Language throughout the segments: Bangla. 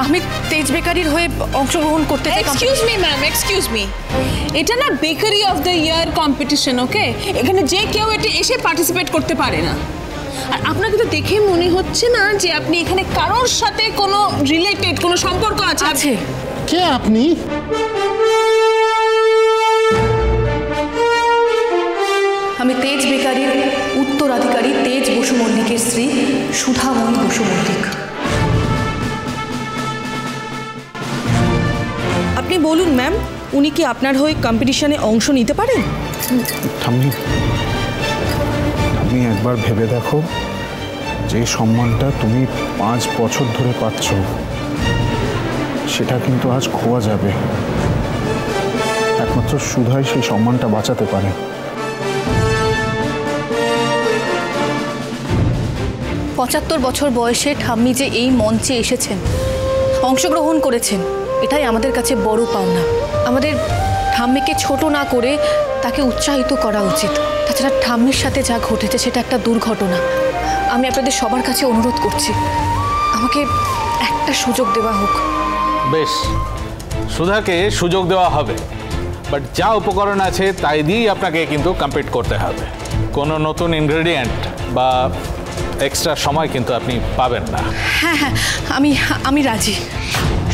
আমি তেজ বেকারির হয়ে অংশগ্রহণ করতে চাই। Excuse me ma'am, excuse me, এটা না bakery of the year competition, okay? এখানে যে কেউ এটা এসে পার্টিসিপেট করতে পারে না। আর আপনাকে তো দেখে মনে হচ্ছে না যে আপনি এখানে কারোর সাথে কোনো রিলেটেড, কোনো সম্পর্ক আছে। কে আপনি? আমি তেজ বেকারির উত্তরাধিকারী তেজ বসু মল্লিকের স্ত্রী সুধাময়ী বসু মল্লিক। আপনি বলুন ম্যাম, উনি কি আপনার হয়ে কম্পিটিশনে অংশ নিতে পারেন? তুমি একবার ভেবে দেখো, যে সম্মানটা তুমি 5 বছর ধরে পাচ্ছ, সেটা কিন্তু আজ খোয়া যাবে। একমাত্র সুধাই সেই সম্মানটা বাঁচাতে পারে। পঁচাত্তর বছর বয়সে ঠাম্মি যে এই মঞ্চে এসেছেন, অংশগ্রহণ করেছেন, এটাই আমাদের কাছে বড় পাওনা। আমাদের ঠাম্মিকে ছোট না করে তাকে উৎসাহিত করা উচিত। তাছাড়া ঠাম্মির সাথে যা ঘটেছে সেটা একটা দুর্ঘটনা। আমি আপনাদের সবার কাছে অনুরোধ করছি, আমাকে একটা সুযোগ দেওয়া হোক। বেশ, সুধাকে সুযোগ দেওয়া হবে, বাট যা উপকরণ আছে তাই দিয়েই আপনাকে কিন্তু কমপ্লিট করতে হবে। কোনো নতুন ইনগ্রেডিয়েন্ট বা এক্সট্রা সময় কিন্তু আপনি পাবেন না। হ্যাঁ হ্যাঁ, আমি রাজি।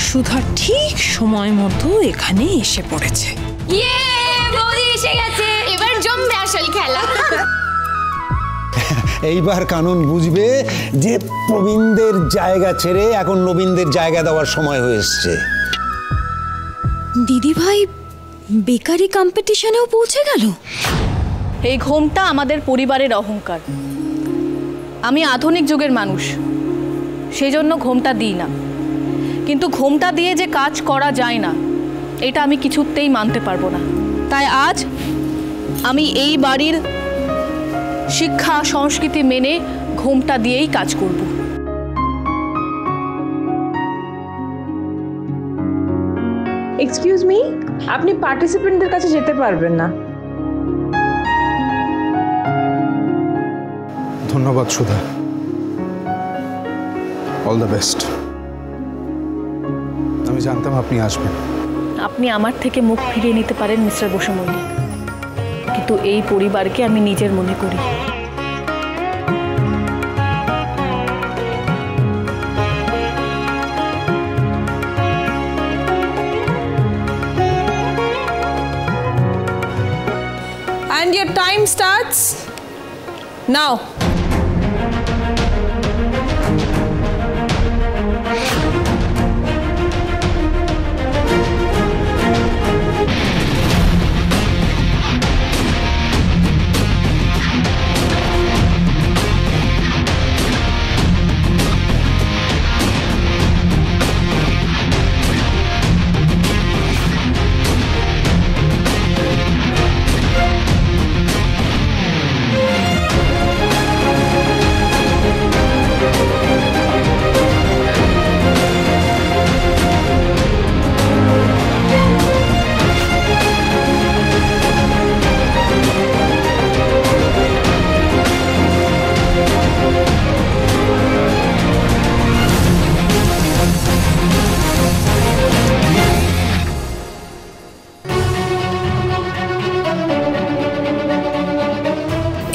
সুধা ঠিক সময় মতো এখানে এসে পড়েছে। এসে গেছে, এবার জমবে আসল খেলা। এইবার কানুন বুঝবে যে প্রবীণদের জায়গা ছেড়ে এখন নবীনদের জায়গা দেওয়ার সময় হয়ে এসছে। দিদি ভাই বেকারি কম্পিটিশনেও পৌঁছে গেল। এই ঘোমটা আমাদের পরিবারের অহংকার। আমি আধুনিক যুগের মানুষ, সেই জন্য ঘোমটা দিই না, কিন্তু ঘোমটা দিয়ে যে কাজ করা যায় না এটা আমি কিছুতেই মানতে পারবো না। তাই আজ আমি এই বাড়ির শিক্ষা সংস্কৃতি মেনে ঘোমটা দিয়েই কাজ করব। এক্সকিউজ মি, আপনি পার্টিসিপেন্টদের কাছে যেতে পারবেন না। ধন্যবাদ সুধা, অল দ্য বেস্ট। আমি জানতাম আপনি আসবেন। আপনি আমার থেকে মুখ ফিরিয়ে নিতে পারেন মিস্টার বসু মল্লিক, কিন্তু এই পরিবারকে আমি নিজের মনে করি। And your time starts now.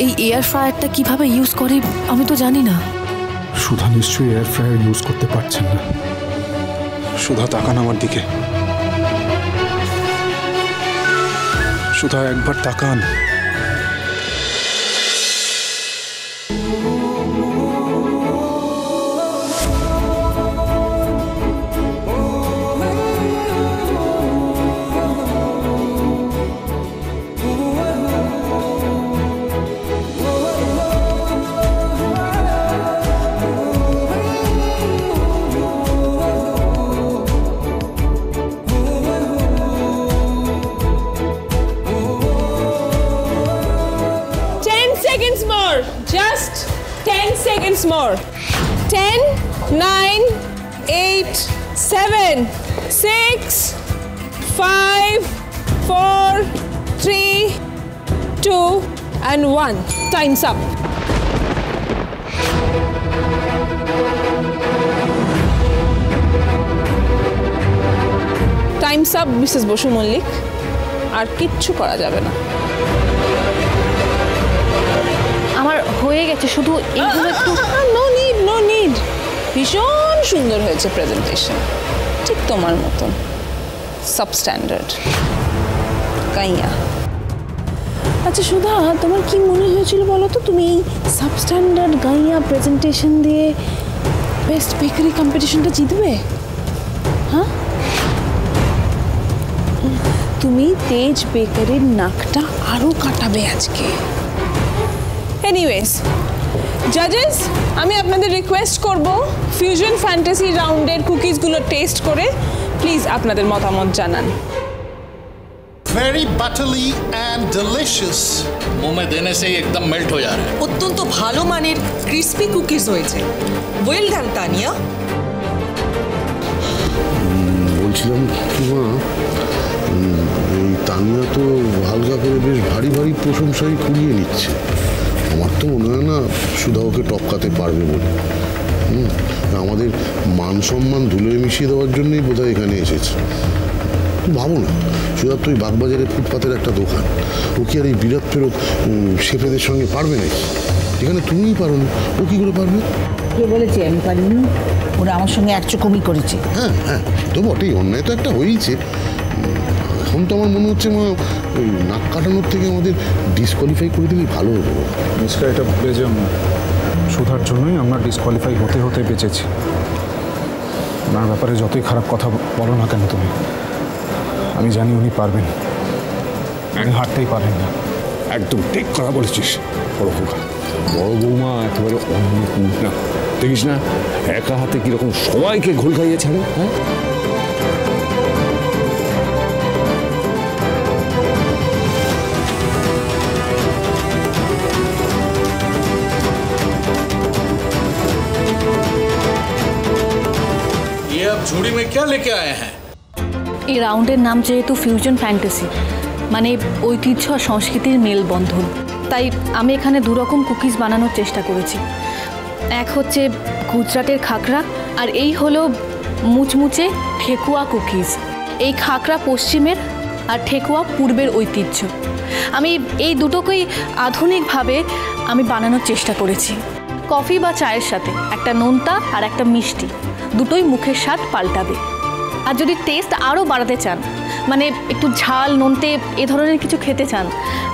এই এয়ার ফ্রায়ারটা কিভাবে ইউজ করে আমি তো জানি না। সুধা নিশ্চয়ই এয়ার ফ্রায়ার ইউজ করতে পারছেন না। সুধা তাকান আমার দিকে, সুধা একবার তাকান। Just 10 seconds more. 10, 9, 8, 7, 6, 5, 4, 3, 2, and 1. Time's up. Time's up Mrs Basu Mallick, আর কিচ্ছু করা যাবে না। আমার হয়ে গেছে, শুধু এইগুলো একটু। No need, no need. ভীষণ সুন্দর হয়েছে প্রেজেন্টেশন, ঠিক তোমার মতন সাবস্ট্যান্ডার্ড কাইয়া। আচ্ছা সুধা, তোমার কি মনে হয়েছিল বলো তো, তুমি এই সাবস্ট্যান্ডার্ড গাইয়া প্রেজেন্টেশন দিয়ে বেস্ট বেকারি কম্পিটিশনটা জিতবে? হ্যাঁ, তুমি তেজ বেকারির নাকটা আরো কাটাবে আজকে। এনিওয়েজ জাজেস, আমি আপনাদের রিকোয়েস্ট করব ফিউশন ফ্যান্টাসি রাউন্ডের কুকিজগুলো টেস্ট করে প্লিজ আপনাদের মতামত জানান। Very buttery and delicious. मुंह में देने से ही एकदम मेल्ट हो जा रहा है। অত্যন্ত ভালো মানের ক্রিস্পি কুকিজ হয়েছে। Well done Tania. বলছিলাম কি মা, এই তানিয়া তো হালকা করে বেশ ভারী ভারী প্রশংসাই কুড়িয়ে নিচ্ছে। আমার তো মনে হয় না সুধা ওকে টপকাতে পারবে বলে। আমাদের মান সম্মান ধুলোয় মিশিয়ে দেওয়ার জন্যই বোধহয় এখানে এসেছে। ভাবো না, সুধা তো ওই বাগবাজারে ফুটপাতের একটা দোকান, ও কি আর এই বিরাট ফেরত শেফেদের সঙ্গে পারবে নাকি? এখানে তুমিই পারো না, ও কি করে পারবে? কে বলেছে আমি পারিনি? ওরা আমার সঙ্গে এক চকমই করেছে। হ্যাঁ হ্যাঁ, তো বটেই, অন্যায় তো একটা হয়েইছে। এখন তো আমার মনে হচ্ছে মা, ওই নাক কাটানোর থেকে আমাদের ডিসকোয়ালিফাই করে দিলেই ভালো হতো। মিস্টার, এটা ভুলে যাও না, সুধার জন্যই আমরা ডিসকোয়ালিফাই হতে হতে বেঁচেছি। ওনার ব্যাপারে যতই খারাপ কথা বলো না কেন তুমি, আমি জানি উনি পারবেন, উনি হারতেই পারেন না। একদম ঠিক কথা বলেছিস বড় খোকা। বড় বৌমা একেবারে অন্য না, দেখিস না একা হাতে কিরকম সবাইকে ঘোল খাইয়ে ছাড়ে। হ্যাঁ, ये आप झूड़ी में क्या लेके आए हैं? এই রাউন্ডের নাম যেহেতু ফিউশন ফ্যান্টাসি, মানে ঐতিহ্য আর সংস্কৃতির মেলবন্ধন, তাই আমি এখানে দুরকম কুকিজ বানানোর চেষ্টা করেছি। এক হচ্ছে গুজরাটের খাকরা, আর এই হলো মুচমুচে ঠেকুয়া কুকিজ। এই খাকরা পশ্চিমের আর ঠেকুয়া পূর্বের ঐতিহ্য। আমি এই দুটোকেই আধুনিকভাবে আমি বানানোর চেষ্টা করেছি। কফি বা চায়ের সাথে একটা নোনতা আর একটা মিষ্টি, দুটোই মুখের স্বাদ পাল্টাবে। আর যদি টেস্ট আরও বাড়াতে চান, মানে একটু ঝাল নোনতে এ ধরনের কিছু খেতে চান,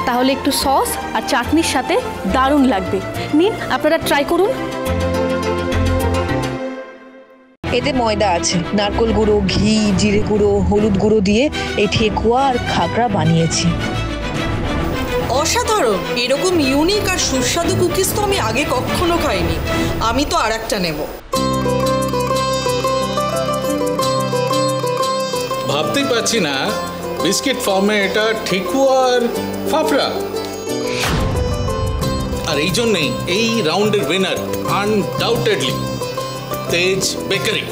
তাহলে একটু সস আর চাটনির সাথে দারুণ লাগবে। নিন, আপনারা ট্রাই করুন। এতে ময়দা আছে, নারকেল গুঁড়ো, ঘি, জিরে গুঁড়ো, হলুদ গুঁড়ো দিয়ে এই ঠেকুয়া আর খাকরা বানিয়েছি। অসাধারণ! এরকম ইউনিক আর সুস্বাদু কুকিজ তো আমি আগে কখনো খাইনি। আমি তো আর একটা নেব। ভাবতেই পারছি না বিস্কিট ফর্মে এটা ঠেকুয়া আর ফাফড়া। আর এই জন্যই এই রাউন্ডের উইনার আনডাউটেডলি তেজ বেকারি।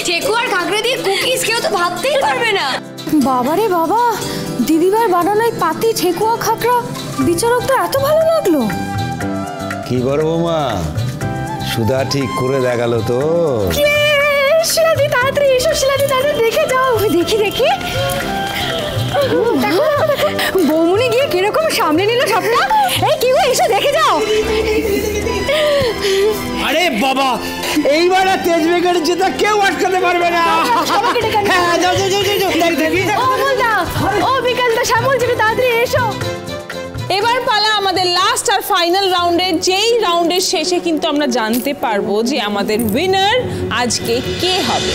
ঠেকুয়ার খাগড়া দিয়ে কুকিজ কেউ তো ভাবতেই পারবে না। বাবারে বাবা, দিদিভাই বানানোয় পাতি ঠেকুয়া খাকরা বিচারক তো এত ভালো লাগলো। কি করবো মা, সুধা ঠিক করে দেখালো তো। শিলাদি তাড়াতাড়ি এসো, শিলাদি তাড়াতাড়ি দেখে যাও। দেখি দেখি, বৌমনি গিয়ে কিরকম সামনে নিল সবটা। এই কি গো, এসো দেখে যাও। আরে বাবা, এইবার তেজ বেকারি যেটা কেউ আটকাতে পারবে না। হ্যাঁ, যাও যাও যাও যাও, দেখি। ও বিকালটা শ্যামল যাবে, তাড়াতাড়ি এসো। এবার পালা আমাদের লাস্ট আর ফাইনাল রাউন্ডের, যেই রাউন্ডের শেষে কিন্তু আমরা জানতে পারবো যে আমাদের উইনার আজকে কে হবে।